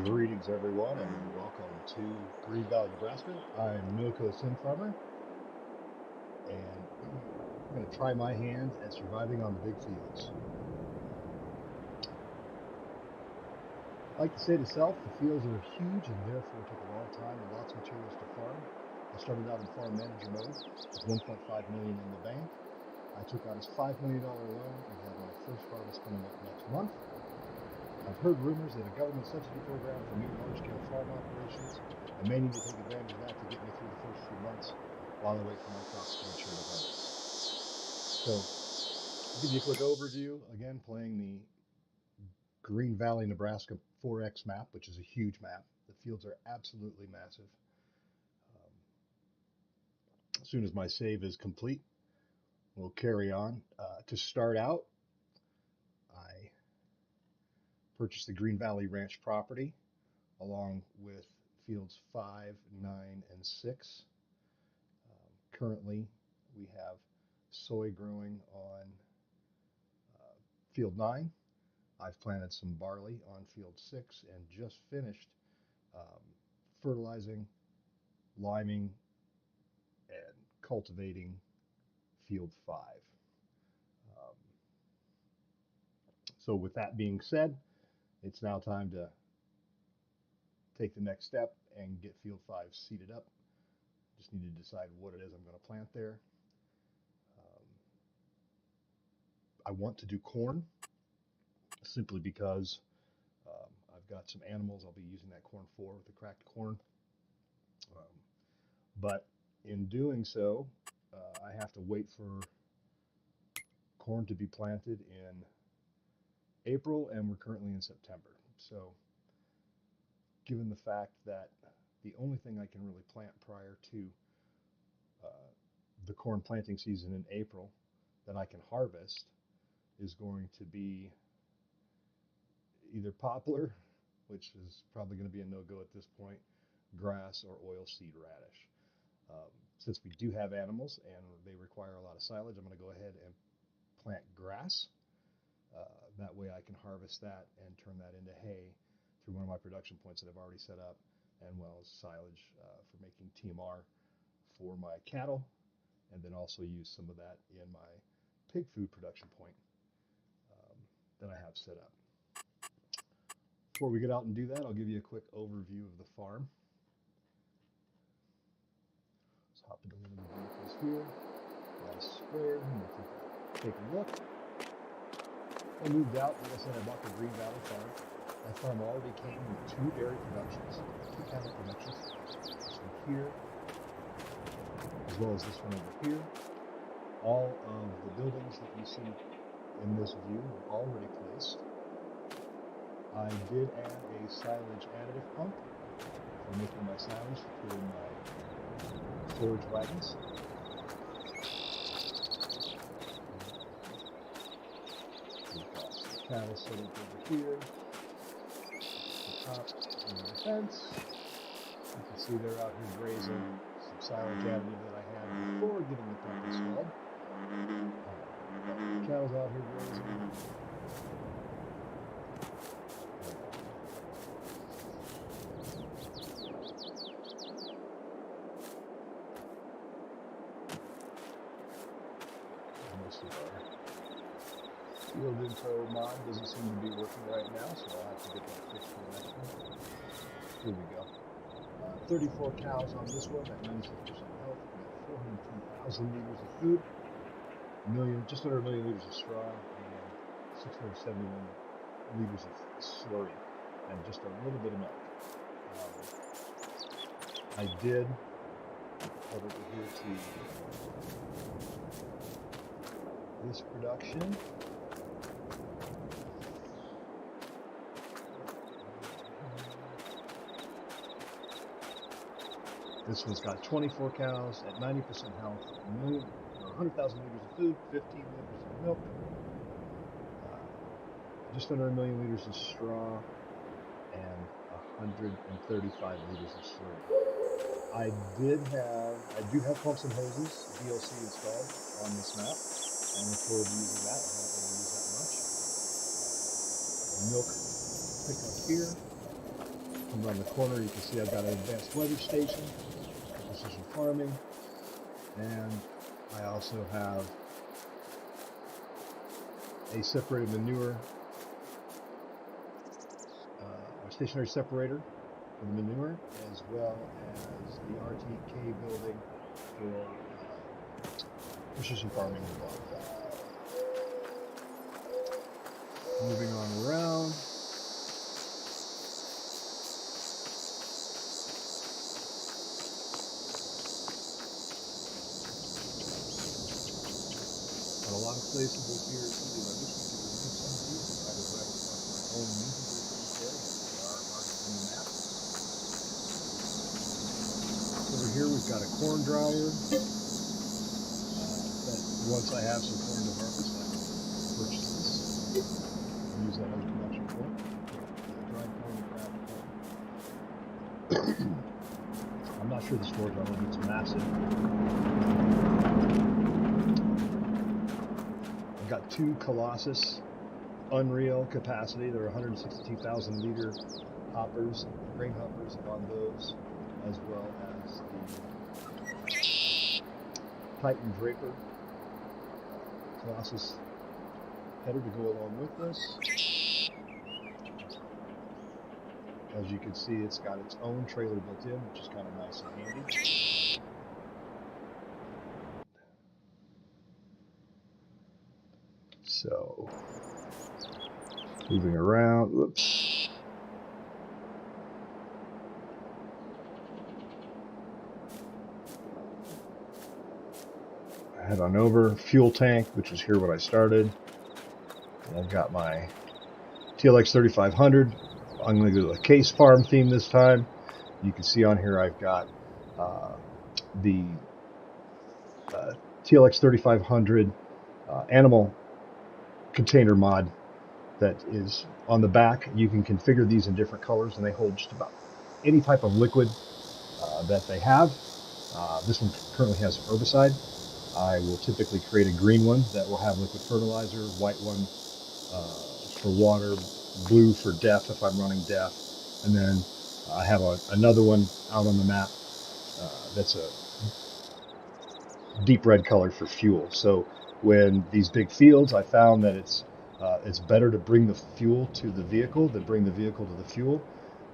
Greetings, everyone, and welcome to Green Valley, Nebraska. I'm NoCoSimFarmer, and I'm going to try my hand at surviving on the big fields. I like to say to self, the fields are huge and therefore take a long time and lots of materials to farm. I started out in farm manager mode with $1.5 million in the bank. I took out a $5 million loan and have my first harvest coming up next month. I've heard rumors that a government subsidy program for new large-scale farm operations. I may need to take advantage of that to get me through the first few months while I wait for my crops to mature to harvest. So, I'll give you a quick overview. Again, playing the Green Valley, Nebraska 4X map, which is a huge map. The fields are absolutely massive. As soon as my save is complete, we'll carry on. To start out, I purchased the Green Valley Ranch property along with fields 5, 9, and 6. Currently, we have soy growing on field 9. I've planted some barley on field 6 and just finished fertilizing, liming, and cultivating field 5. So with that being said, it's now time to take the next step and get field 5 seeded up. Just need to decide what it is I'm going to plant there. I want to do corn simply because I've got some animals I'll be using that corn for with the cracked corn. But in doing so, I have to wait for corn to be planted in April, and we're currently in September. So given the fact that the only thing I can really plant prior to the corn planting season in April that I can harvest is going to be either poplar, which is probably going to be a no-go at this point, grass, or oilseed radish. Since we do have animals and they require a lot of silage, I'm going to go ahead and plant grass. That way I can harvest that and turn that into hay through one of my production points that I've already set up, and well as silage for making TMR for my cattle, and then also use some of that in my pig food production point that I have set up. Before we get out and do that, I'll give you a quick overview of the farm. Let's hop into one of the vehicles here. Nice square. We'll take a look. I moved out, like I said, I bought the Green Valley farm. That farm already came with 2 dairy productions, 2 cattle productions. This one here, as well as this one over here. All of the buildings that you see in this view were already placed. I did add a silage additive pump for making my silage to put in my storage wagons. We've got some cattle set up over here. The top of the fence. You can see they're out here grazing. Some silage additive that I had before getting the pump installed. Cows out here grazing. Most of our field info mod doesn't seem to be working right now, so I'll have to get that fixed for the next one. Here we go. 34 cows on this one at 96% health. We got 402,000 liters of food, just under a million liters of straw, and 671 liters of slurry, and just a little bit of milk. I did head over here to this production. This one's got 24 cows at 90% health, 100,000 liters of food, 15 liters of milk, just under a million liters of straw, and 135 liters of slurry. I do have pumps and hoses DLC installed on this map. I look forward to using that. I haven't really used that much. Milk pickup here. Come around the corner, you can see I've got an advanced weather station for precision farming, and I also have a separated manure, or stationary separator for the manure, as well as the RTK building for precision farming as well. Moving on around. Got a lot of places up here. Somebody I wish we could remove some of these if I was right across my own usable area. They are marked on the map. Over here we've got a corn dryer. That once I have some corn to harvest, I will purchase this and use that as a production point. Dried corn and cracked corn. I'm not sure the storage on it, it's massive. I've got two Colossus unreal capacity. There are 162,000 liter hoppers, grain hoppers on those, as well as the Titan Draper Colossus header to go along with this. As you can see, it's got its own trailer built in, which is kind of nice and handy. So, moving around, whoops. Head on over, fuel tank, which was here when I started. And I've got my TLX 3500. I'm going to go to the case farm theme this time. You can see on here I've got the TLX 3500 animal container mod that is on the back. You can configure these in different colors, and they hold just about any type of liquid that they have. This one currently has herbicide. I will typically create a green one that will have liquid fertilizer, white one for water, blue for DEF if I'm running DEF, and then I have another one out on the map that's a deep red color for fuel. So when these big fields, I found that it's better to bring the fuel to the vehicle than bring the vehicle to the fuel,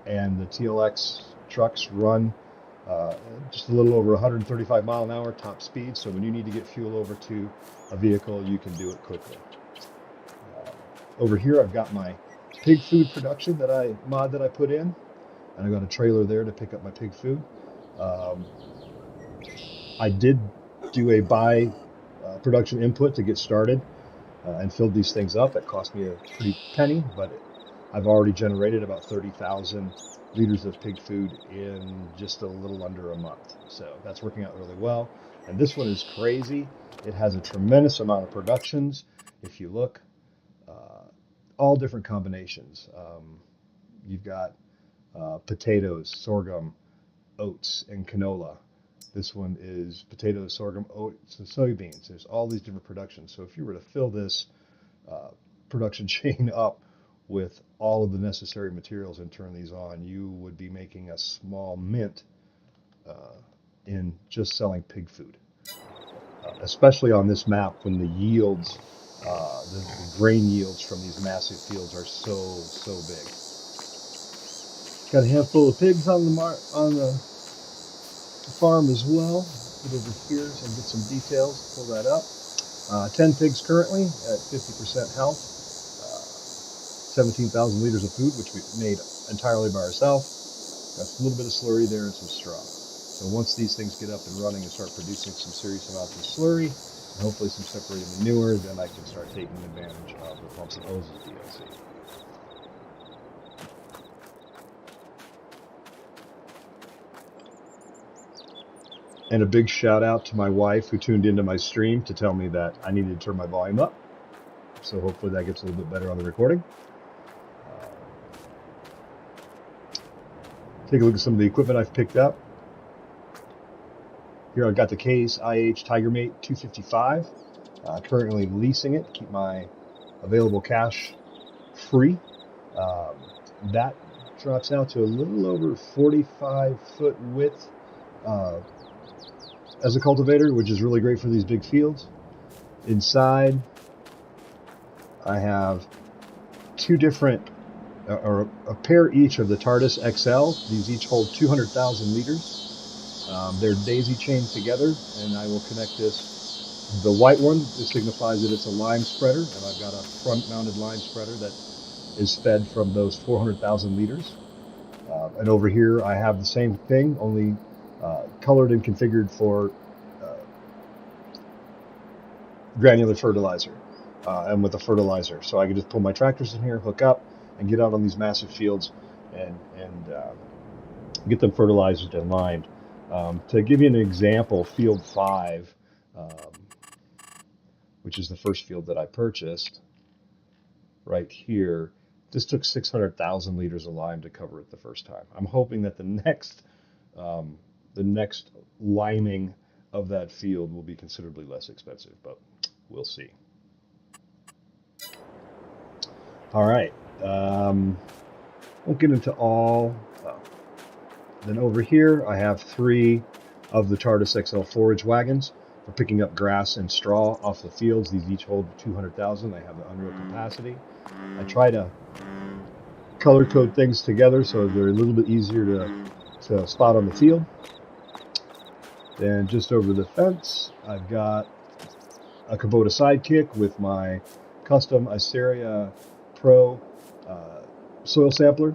and the TLX trucks run just a little over 135 mile an hour top speed, so when you need to get fuel over to a vehicle, you can do it quickly. Over here I've got my pig food production that I put in, and I've got a trailer there to pick up my pig food. I did do a buy production input to get started and filled these things up. It cost me a pretty penny, but I've already generated about 30,000 liters of pig food in just a little under a month. So that's working out really well. And this one is crazy. It has a tremendous amount of productions. If you look, all different combinations. You've got potatoes, sorghum, oats, and canola. This one is potatoes, sorghum, oats, and soybeans. There's all these different productions. So if you were to fill this production chain up with all of the necessary materials and turn these on, you would be making a small mint in just selling pig food. Especially on this map when the yields, the grain yields from these massive fields are so big. Got a handful of pigs on the farm as well. Get over here so I can get some details, pull that up. 10 pigs currently at 50% health. 17,000 liters of food, which we made entirely by ourselves. Got a little bit of slurry there and some straw. So once these things get up and running and start producing some serious amounts of slurry, and hopefully some separated manure, then I can start taking advantage of the pumps and hoses DLC. And a big shout out to my wife who tuned into my stream to tell me that I needed to turn my volume up. So hopefully that gets a little bit better on the recording. Take a look at some of the equipment I've picked up. Here I've got the Case IH Tigermate 255. Currently leasing it to keep my available cash free. That drops out to a little over 45-foot width as a cultivator, which is really great for these big fields. Inside, I have two different, or a pair each of the Tardis XL. These each hold 200,000 liters. They're daisy chained together, and I will connect this. The white one, it signifies that it's a lime spreader, and I've got a front-mounted lime spreader that is fed from those 400,000 liters. And over here, I have the same thing, only colored and configured for granular fertilizer and with a fertilizer. So I can just pull my tractors in here, hook up, and get out on these massive fields and get them fertilized and limed. To give you an example, field 5, which is the first field that I purchased, right here, this took 600,000 liters of lime to cover it the first time. I'm hoping that the next liming of that field will be considerably less expensive, but we'll see. All right, won't get into all. Then over here, I have 3 of the Tardis XL forage wagons for picking up grass and straw off the fields. These each hold 200,000. They have the unreal capacity. I try to color code things together so they're a little bit easier to spot on the field. Then just over the fence, I've got a Kubota Sidekick with my custom Iceria Pro soil sampler.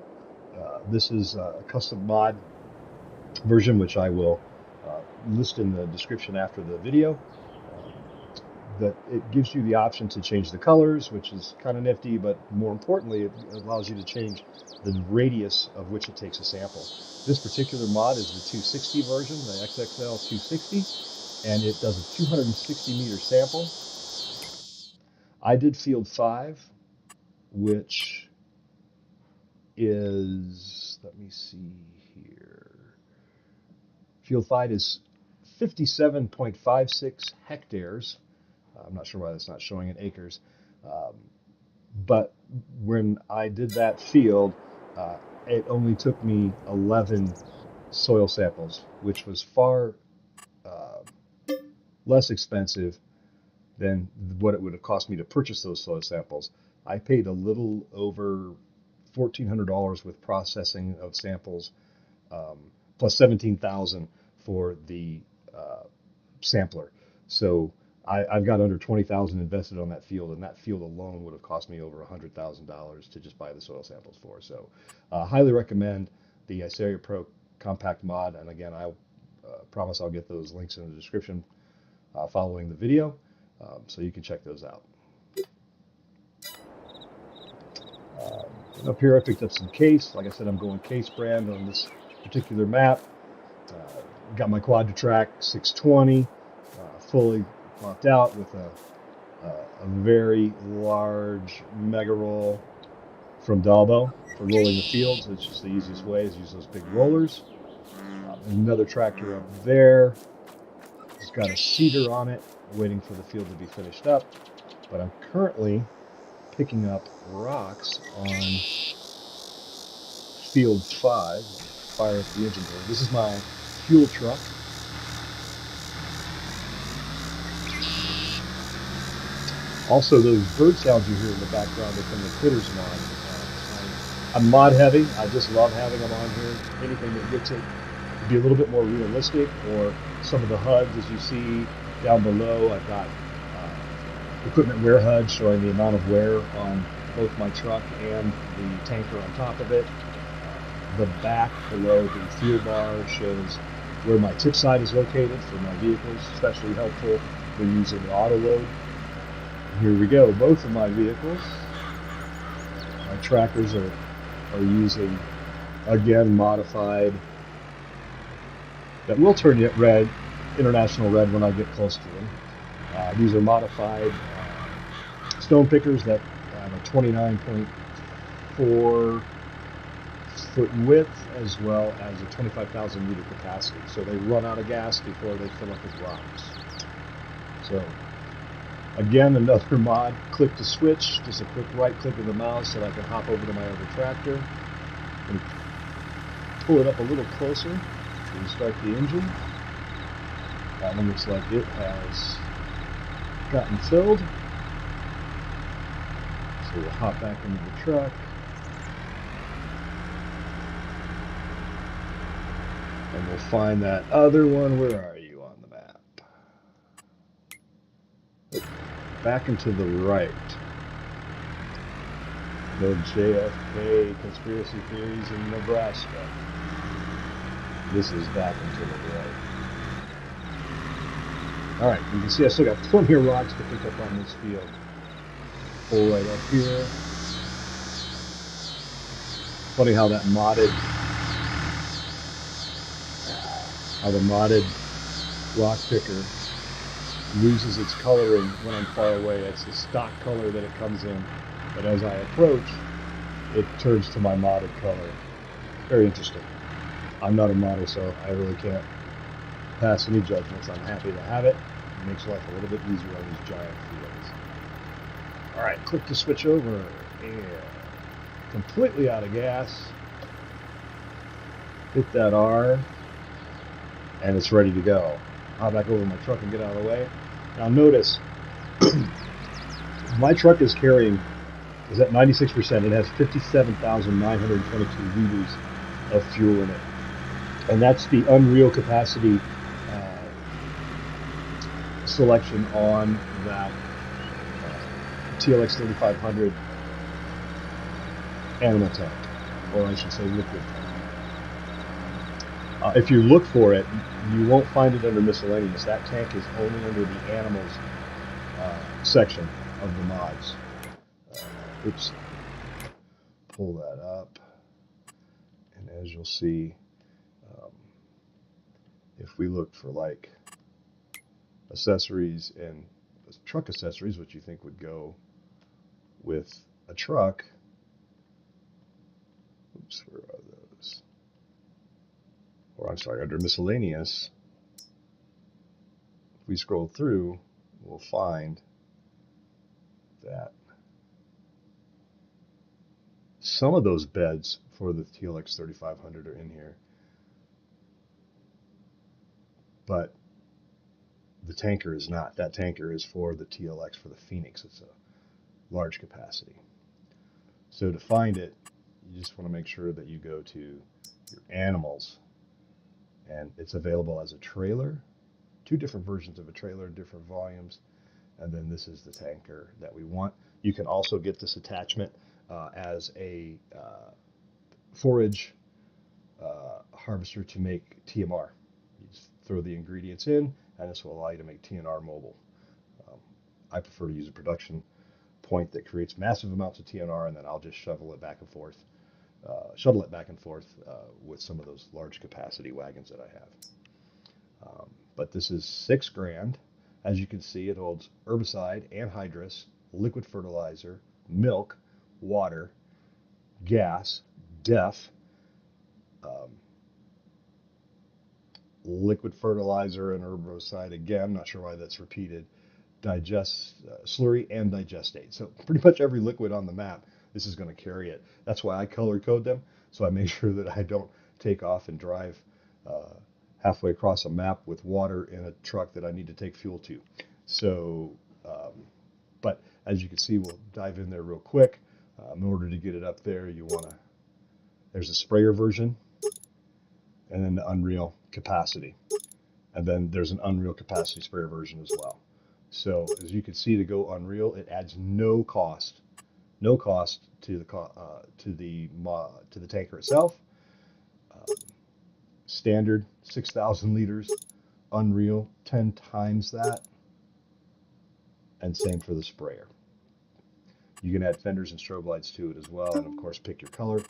This is a custom mod version, which I will list in the description after the video. That it gives you the option to change the colors, which is kind of nifty, but more importantly, it allows you to change the radius of which it takes a sample. This particular mod is the 260 version, the XXL 260, and it does a 260 meter sample. I did field 5, which is, let me see here, field 5 is 57.56 hectares. I'm not sure why that's not showing in acres. But when I did that field, it only took me 11 soil samples, which was far less expensive than what it would have cost me to purchase those soil samples. I paid a little over $1,400 with processing of samples, plus $17,000 for the sampler. So I've got under $20,000 invested on that field, and that field alone would have cost me over $100,000 to just buy the soil samples for. So highly recommend the Iceria Pro Compact Mod. And again, I promise I'll get those links in the description following the video, so you can check those out. Up here I picked up some case. Like I said, I'm going case brand on this particular map. Got my Quadra-Track 620 fully locked out with a very large mega roll from Dalbo for rolling the fields. It's just the easiest way is use those big rollers. Another tractor up there. It's got a seeder on it, waiting for the field to be finished up. But I'm currently picking up rocks on field 5. Fire up the engine here. This is my fuel truck. Also, those bird sounds you hear in the background are from the Critters mod. I'm mod heavy. I just love having them on here. Anything that gets it to be a little bit more realistic, or some of the HUDs, as you see down below. I've got equipment wear HUD showing the amount of wear on both my truck and the tanker on top of it. The back below the fuel bar shows where my tip side is located for my vehicles, especially helpful when using the auto load. Here we go. Both of my vehicles, my trackers are using, again, modified, that will turn yet red, international red when I get close to them. These are modified stone pickers that have a 29.4 foot width as well as a 25,000 liter capacity. So they run out of gas before they fill up with rocks. So again, another mod, click to switch, just a quick right click of the mouse so I can hop over to my other tractor and pull it up a little closer and start the engine. That one looks like it has gotten filled. So we'll hop back into the truck. And we'll find that other one. Where are you on the map? Back and to the right. No JFK conspiracy theories in Nebraska. This is back and to the right. Alright, you can see I still got plenty of rocks to pick up on this field. Pull right up here. Funny how that modded rock picker loses its coloring when I'm far away. It's the stock color that it comes in, but as I approach, it turns to my modded color. Very interesting. I'm not a modder, so I really can't pass any judgments. I'm happy to have it. It makes life a little bit easier on these giant fields. All right, click to switch over. And completely out of gas. Hit that R. And it's ready to go. I'll back over my truck and get out of the way. Now notice, my truck is at 96%. It has 57,922 liters of fuel in it. And that's the unreal capacity selection on that TLX 3500 animal tank, or I should say liquid tank. If you look for it, you won't find it under miscellaneous. That tank is only under the animals section of the mods. Oops. Pull that up. And as you'll see, if we look for like accessories and truck accessories, which you think would go with a truck. Oops, where are those? Or I'm sorry, under miscellaneous, if we scroll through, we'll find that some of those beds for the TLX 3500 are in here, but the tanker is not. That tanker is for the TLX, for the Phoenix. It's a large capacity. So to find it, you just want to make sure that you go to your animals, and it's available as a trailer, 2 different versions of a trailer, different volumes, and then this is the tanker that we want. You can also get this attachment as a forage harvester to make TMR. You just throw the ingredients in, and this will allow you to make TNR mobile. I prefer to use a production point that creates massive amounts of TNR, and then I'll just shuttle it back and forth with some of those large capacity wagons that I have. But this is $6,000. As you can see, it holds herbicide, anhydrous, liquid fertilizer, milk, water, gas, DEF, liquid fertilizer and herbicide again, not sure why that's repeated, slurry and digestate. So pretty much every liquid on the map, this is going to carry it. That's why I color code them, so I make sure that I don't take off and drive halfway across a map with water in a truck that I need to take fuel to. So, but as you can see, we'll dive in there real quick. In order to get it up there, there's a sprayer version, and then the Unreal capacity. And then there's an Unreal capacity sprayer version as well. So as you can see, to go Unreal, it adds no cost to the tanker itself. Standard 6,000 liters, Unreal 10 times that, and same for the sprayer. You can add fenders and strobe lights to it as well, and of course pick your color.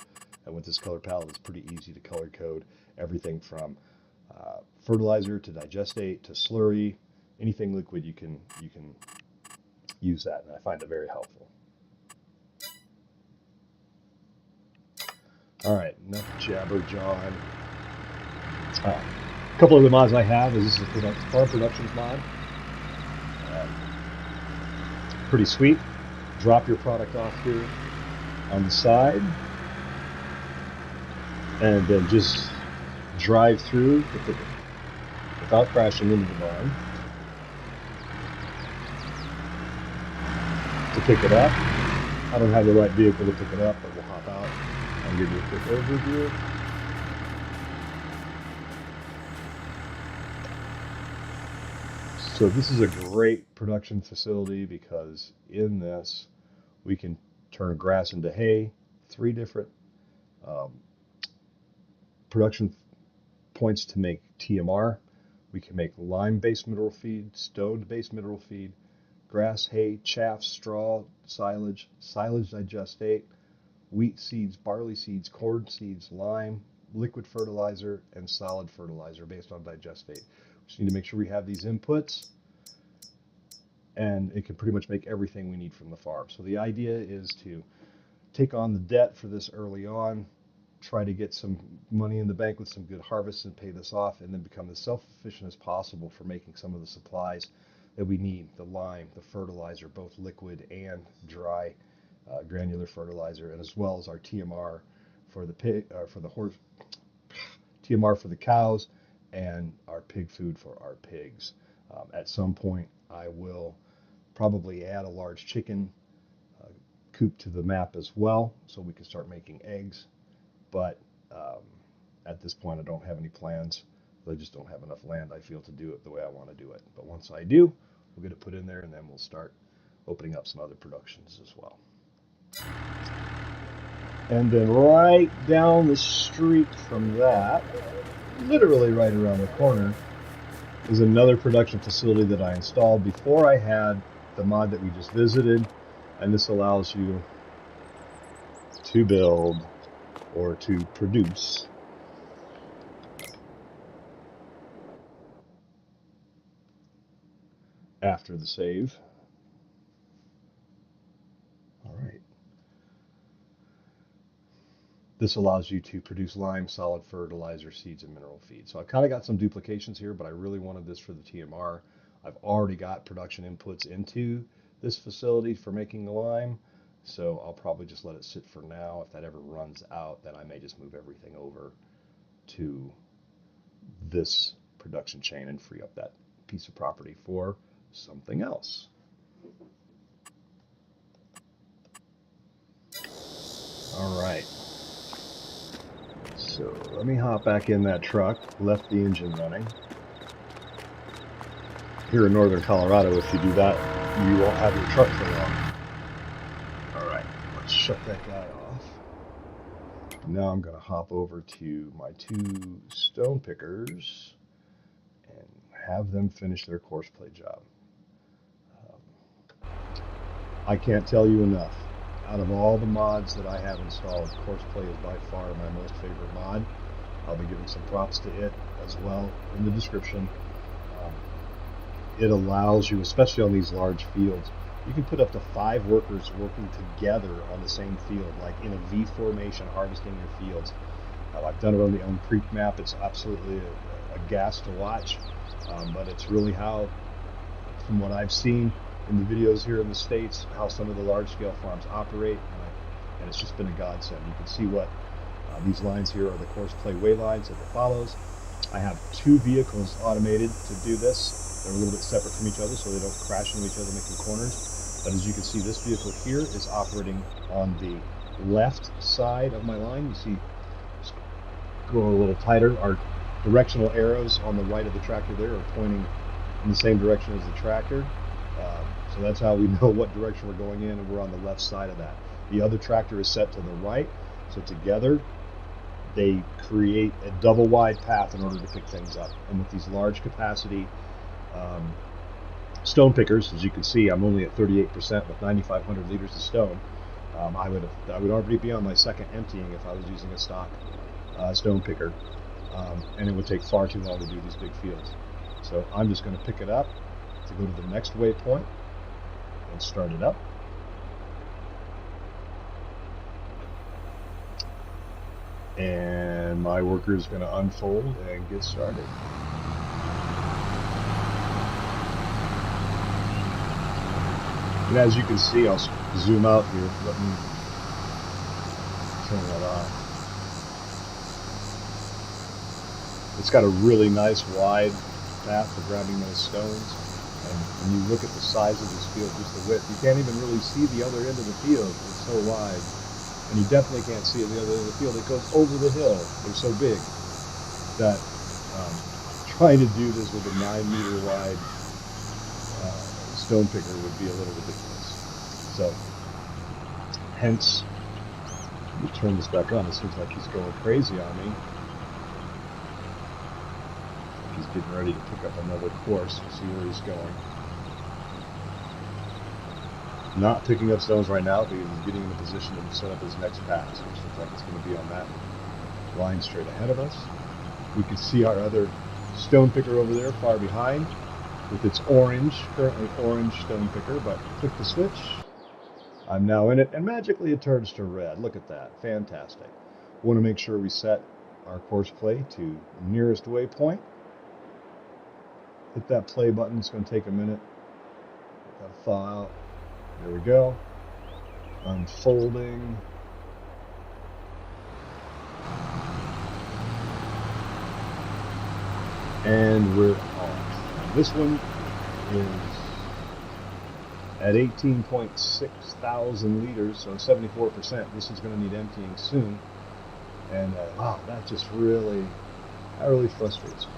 And with this color palette, it's pretty easy to color code everything from fertilizer to digestate to slurry, anything liquid. You can use that, and I find it very helpful. All right, enough jabber, John. A couple of the mods I have is this is the Farm Productions mod. Pretty sweet. Drop your product off here on the side. and then just drive through the thicket without crashing into the barn to pick it up. I don't have the right vehicle to pick it up, but we'll hop out and give you a quick overview. So this is a great production facility because in this we can turn grass into hay. 3 different production points to make TMR. We can make lime-based mineral feed, stone-based mineral feed, grass, hay, chaff, straw, silage, silage digestate, wheat seeds, barley seeds, corn seeds, lime, liquid fertilizer, and solid fertilizer based on digestate. We just need to make sure we have these inputs, and it can pretty much make everything we need from the farm. So the idea is to take on the debt for this early on, try to get some money in the bank with some good harvests and pay this off, and then become as self-sufficient as possible for making some of the supplies that we need, the lime, the fertilizer, both liquid and dry granular fertilizer, and as well as our TMR for the pig, for the horse, TMR for the cows, and our pig food for our pigs. At some point, I will probably add a large chicken coop to the map as well, so we can start making eggs. But at this point, I don't have any plans. I just don't have enough land, I feel, to do it the way I want to do it. But once I do, we'll get it put in there, and then we'll start opening up some other productions as well. And then right down the street from that, literally right around the corner, is another production facility that I installed before I had the mod that we just visited. And this allows you to build or to produce after the save. All right. This allows you to produce lime, solid fertilizer, seeds, and mineral feed. So I've kind of got some duplications here, but I really wanted this for the TMR. I've already got production inputs into this facility for making the lime, so I'll probably just let it sit for now. If that ever runs out, then I may just move everything over to this production chain and free up that piece of property for something else. All right. So let me hop back in that truck, left the engine running. Here in northern Colorado, if you do that, you won't have your truck for long. All right, let's shut that guy off. Now I'm going to hop over to my 2 stone pickers and have them finish their course play job. I can't tell you enough. Out of all the mods that I have installed, course play is by far my most favorite mod. I'll be giving some props to it as well in the description. It allows you, especially on these large fields, you can put up to 5 workers working together on the same field, like in a V formation, harvesting your fields. I've done it on the Elm Creek map. It's absolutely a gas to watch, but it's really how, from what I've seen in the videos here in the States, how some of the large-scale farms operate, and it's just been a godsend. You can see what these lines here are the course play way lines that it follows. I have 2 vehicles automated to do this. They're a little bit separate from each other so they don't crash into each other making corners. But as you can see, this vehicle here is operating on the left side of my line. You see, just go a little tighter. Our directional arrows on the right of the tractor there are pointing in the same direction as the tractor. So that's how we know what direction we're going in, and we're on the left side of that. The other tractor is set to the right, so together they create a double wide path in order to pick things up. And with these large capacity stone pickers, as you can see, I'm only at 38% with 9,500 liters of stone. I would already be on my second emptying if I was using a stock stone picker, and it would take far too long to do these big fields. So I'm just going to pick it up to go to the next waypoint and start it up. And my worker is going to unfold and get started. And as you can see, I'll zoom out here. Let me turn that off. It's got a really nice wide path for grabbing those stones. And when you look at the size of this field, just the width, you can't even really see the other end of the field. It's so wide. And you definitely can't see the other end of the field. It goes over the hill. They're so big that trying to do this with a 9-meter wide stone picker would be a little ridiculous. So, hence, let me turn this back on. It seems like he's going crazy on me. He's getting ready to pick up another course. See where he's going. Not picking up stones right now because he's getting in a position to set up his next pass, which looks like it's going to be on that line straight ahead of us. We can see our other stone picker over there far behind with its orange, currently orange stone picker, but click the switch. I'm now in it, and magically it turns to red. Look at that. Fantastic. We want to make sure we set our course play to nearest waypoint. Hit that play button. It's going to take a minute. Let that thaw out. There we go. Unfolding. And we're off. This one is at 18.6 thousand liters, so 74%. This is going to need emptying soon. And wow, that just really frustrates me.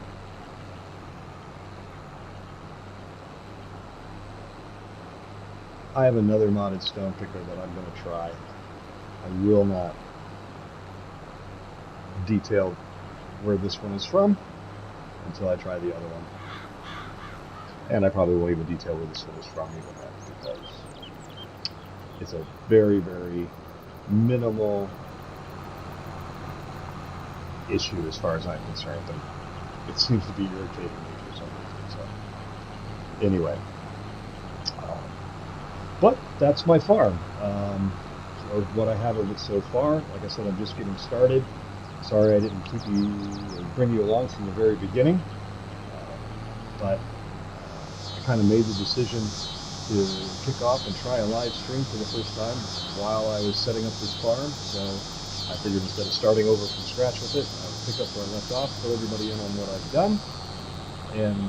I have another modded stone picker that I'm going to try. I will not detail where this one is from until I try the other one. And I probably won't even detail where this one is from even then, because it's a very, very minimal issue as far as I'm concerned. And it seems to be irritating me for some reason. So anyway. But that's my farm, or what I have of it so far. Like I said, I'm just getting started. Sorry I didn't keep you or bring you along from the very beginning, but I kind of made the decision to kick off and try a live stream for the first time while I was setting up this farm. So I figured instead of starting over from scratch with it, I would pick up where I left off, fill everybody in on what I've done, and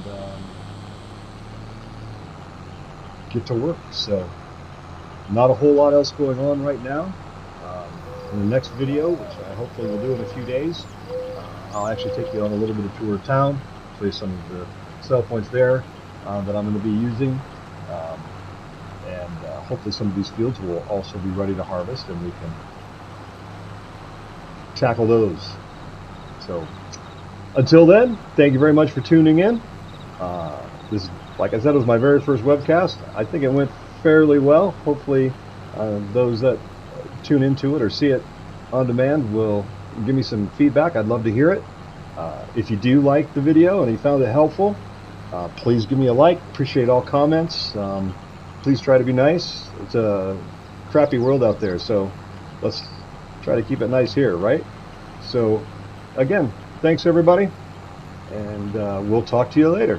get to work. So not a whole lot else going on right now. In the next video, which I hopefully will do in a few days, I'll actually take you on a little bit of tour of town, show you some of the sell points there that I'm going to be using, and hopefully some of these fields will also be ready to harvest and we can tackle those. So until then, thank you very much for tuning in. This, like I said, was my very first webcast. I think it went fairly well. Hopefully those that tune into it or see it on demand will give me some feedback. I'd love to hear it. If you do like the video and you found it helpful, please give me a like. Appreciate all comments. Please try to be nice. It's a crappy world out there, so let's try to keep it nice here, right? So again, thanks everybody, and we'll talk to you later.